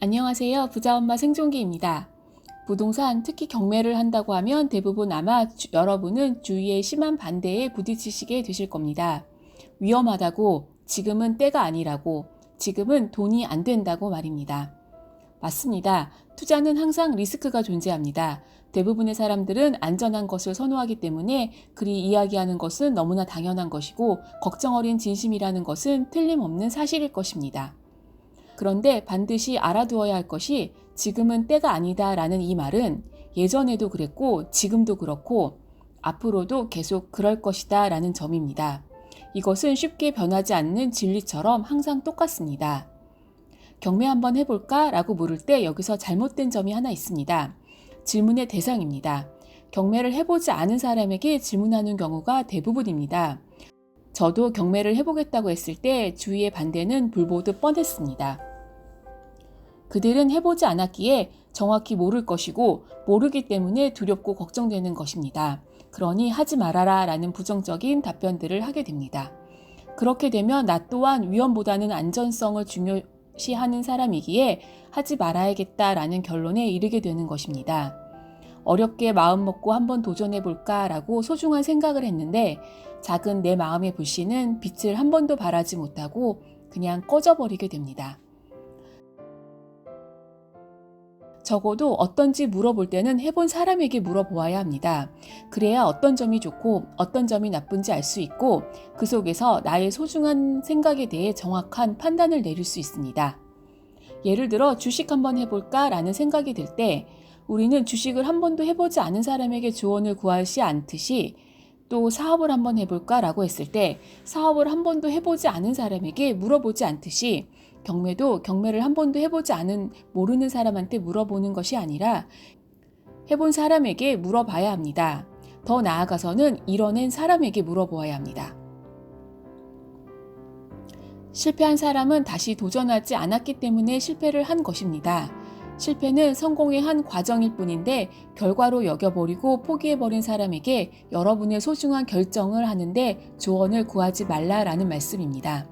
안녕하세요. 부자엄마 생존기입니다. 부동산, 특히 경매를 한다고 하면 대부분 아마 여러분은 주위의 심한 반대에 부딪히시게 되실 겁니다. 위험하다고, 지금은 때가 아니라고, 지금은 돈이 안 된다고 말입니다. 맞습니다. 투자는 항상 리스크가 존재합니다. 대부분의 사람들은 안전한 것을 선호하기 때문에 그리 이야기하는 것은 너무나 당연한 것이고 걱정 어린 진심이라는 것은 틀림없는 사실일 것입니다. 그런데 반드시 알아두어야 할 것이 지금은 때가 아니다 라는 이 말은 예전에도 그랬고 지금도 그렇고 앞으로도 계속 그럴 것이다 라는 점입니다. 이것은 쉽게 변하지 않는 진리처럼 항상 똑같습니다. 경매 한번 해볼까? 라고 물을 때 여기서 잘못된 점이 하나 있습니다. 질문의 대상입니다. 경매를 해보지 않은 사람에게 질문하는 경우가 대부분입니다. 저도 경매를 해보겠다고 했을 때 주위의 반대는 불보듯 뻔했습니다. 그들은 해보지 않았기에 정확히 모를 것이고 모르기 때문에 두렵고 걱정되는 것입니다. 그러니 하지 말아라 라는 부정적인 답변들을 하게 됩니다. 그렇게 되면 나 또한 위험보다는 안전성을 중요시하는 사람이기에 하지 말아야겠다라는 결론에 이르게 되는 것입니다. 어렵게 마음 먹고 한번 도전해볼까 라고 소중한 생각을 했는데 작은 내 마음의 불씨는 빛을 한 번도 발하지 못하고 그냥 꺼져버리게 됩니다. 적어도 어떤지 물어볼 때는 해본 사람에게 물어보아야 합니다. 그래야 어떤 점이 좋고 어떤 점이 나쁜지 알 수 있고 그 속에서 나의 소중한 생각에 대해 정확한 판단을 내릴 수 있습니다. 예를 들어 주식 한번 해볼까 라는 생각이 들 때 우리는 주식을 한 번도 해보지 않은 사람에게 조언을 구하지 않듯이 또 사업을 한번 해볼까 라고 했을 때 사업을 한 번도 해보지 않은 사람에게 물어보지 않듯이 경매도 경매를 한 번도 해보지 않은 모르는 사람한테 물어보는 것이 아니라 해본 사람에게 물어봐야 합니다. 더 나아가서는 이뤄낸 사람에게 물어보아야 합니다. 실패한 사람은 다시 도전하지 않았기 때문에 실패를 한 것입니다. 실패는 성공의 한 과정일 뿐인데 결과로 여겨버리고 포기해버린 사람에게 여러분의 소중한 결정을 하는데 조언을 구하지 말라라는 말씀입니다.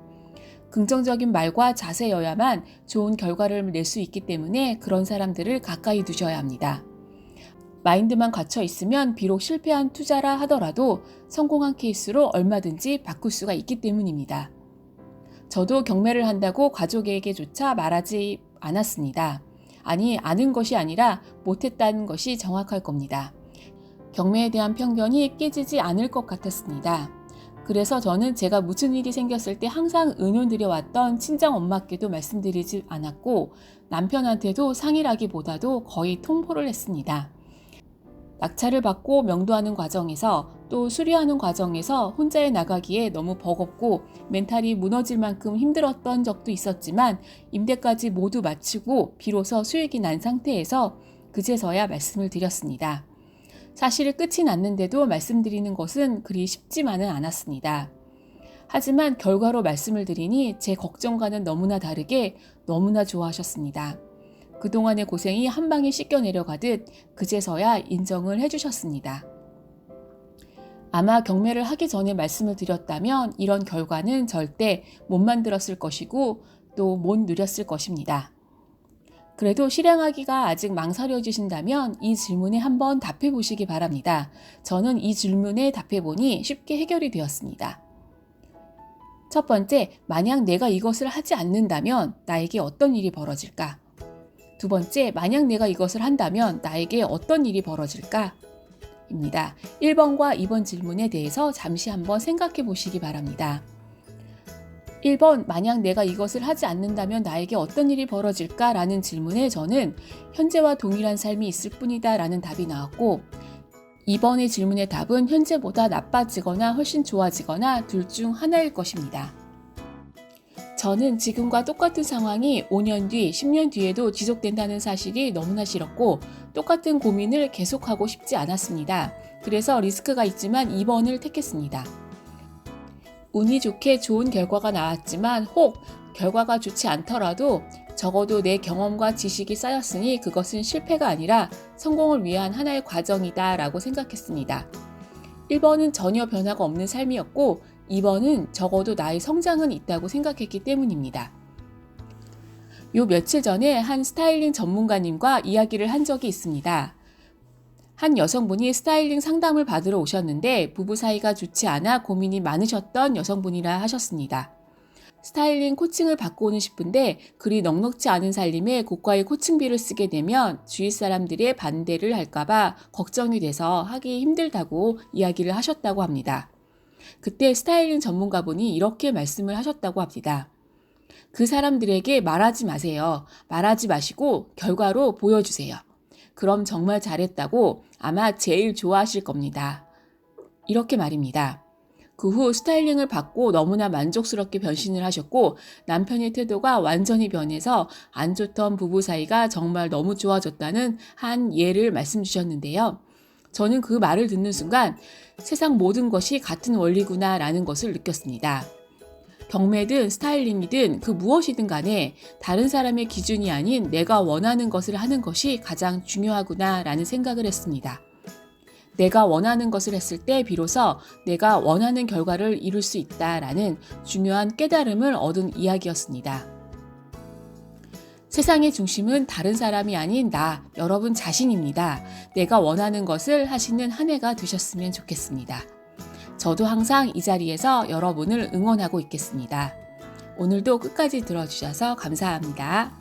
긍정적인 말과 자세여야만 좋은 결과를 낼 수 있기 때문에 그런 사람들을 가까이 두셔야 합니다. 마인드만 갇혀 있으면 비록 실패한 투자라 하더라도 성공한 케이스로 얼마든지 바꿀 수가 있기 때문입니다. 저도 경매를 한다고 가족에게조차 말하지 않았습니다. 아니, 아는 것이 아니라 못했다는 것이 정확할 겁니다. 경매에 대한 편견이 깨지지 않을 것 같았습니다. 그래서 저는 제가 무슨 일이 생겼을 때 항상 은연드려왔던 친정엄마께도 말씀드리지 않았고 남편한테도 상의라기보다도 거의 통보를 했습니다. 낙찰을 받고 명도하는 과정에서 또 수리하는 과정에서 혼자 나가기에 너무 버겁고 멘탈이 무너질 만큼 힘들었던 적도 있었지만 임대까지 모두 마치고 비로소 수익이 난 상태에서 그제서야 말씀을 드렸습니다. 사실 끝이 났는데도 말씀드리는 것은 그리 쉽지만은 않았습니다. 하지만 결과로 말씀을 드리니 제 걱정과는 너무나 다르게 너무나 좋아하셨습니다. 그동안의 고생이 한 방에 씻겨 내려가듯 그제서야 인정을 해주셨습니다. 아마 경매를 하기 전에 말씀을 드렸다면 이런 결과는 절대 못 만들었을 것이고 또 못 누렸을 것입니다. 그래도 실행하기가 아직 망설여지신다면 이 질문에 한번 답해 보시기 바랍니다. 저는 이 질문에 답해 보니 쉽게 해결이 되었습니다. 첫 번째, 만약 내가 이것을 하지 않는다면 나에게 어떤 일이 벌어질까? 두 번째, 만약 내가 이것을 한다면 나에게 어떤 일이 벌어질까? 입니다. 1번과 2번 질문에 대해서 잠시 한번 생각해 보시기 바랍니다. 1번, 만약 내가 이것을 하지 않는다면 나에게 어떤 일이 벌어질까? 라는 질문에 저는 현재와 동일한 삶이 있을 뿐이다 라는 답이 나왔고 2번의 질문의 답은 현재보다 나빠지거나 훨씬 좋아지거나 둘 중 하나일 것입니다. 저는 지금과 똑같은 상황이 5년 뒤, 10년 뒤에도 지속된다는 사실이 너무나 싫었고 똑같은 고민을 계속하고 싶지 않았습니다. 그래서 리스크가 있지만 2번을 택했습니다. 운이 좋게 좋은 결과가 나왔지만 혹 결과가 좋지 않더라도 적어도 내 경험과 지식이 쌓였으니 그것은 실패가 아니라 성공을 위한 하나의 과정이다 라고 생각했습니다. 1번은 전혀 변화가 없는 삶이었고 2번은 적어도 나의 성장은 있다고 생각했기 때문입니다. 요 며칠 전에 한 스타일링 전문가님과 이야기를 한 적이 있습니다. 한 여성분이 스타일링 상담을 받으러 오셨는데 부부 사이가 좋지 않아 고민이 많으셨던 여성분이라 하셨습니다. 스타일링 코칭을 받고는 싶은데 그리 넉넉지 않은 살림에 고가의 코칭비를 쓰게 되면 주위 사람들의 반대를 할까봐 걱정이 돼서 하기 힘들다고 이야기를 하셨다고 합니다. 그때 스타일링 전문가분이 이렇게 말씀을 하셨다고 합니다. 그 사람들에게 말하지 마세요. 말하지 마시고 결과로 보여주세요. 그럼 정말 잘했다고 아마 제일 좋아하실 겁니다. 이렇게 말입니다. 그 후 스타일링을 받고 너무나 만족스럽게 변신을 하셨고 남편의 태도가 완전히 변해서 안 좋던 부부 사이가 정말 너무 좋아졌다는 한 예를 말씀 주셨는데요. 저는 그 말을 듣는 순간 세상 모든 것이 같은 원리구나 라는 것을 느꼈습니다. 경매든 스타일링이든 그 무엇이든 간에 다른 사람의 기준이 아닌 내가 원하는 것을 하는 것이 가장 중요하구나 라는 생각을 했습니다. 내가 원하는 것을 했을 때 비로소 내가 원하는 결과를 이룰 수 있다라는 중요한 깨달음을 얻은 이야기였습니다. 세상의 중심은 다른 사람이 아닌 나, 여러분 자신입니다. 내가 원하는 것을 하시는 한 해가 되셨으면 좋겠습니다. 저도 항상 이 자리에서 여러분을 응원하고 있겠습니다. 오늘도 끝까지 들어주셔서 감사합니다.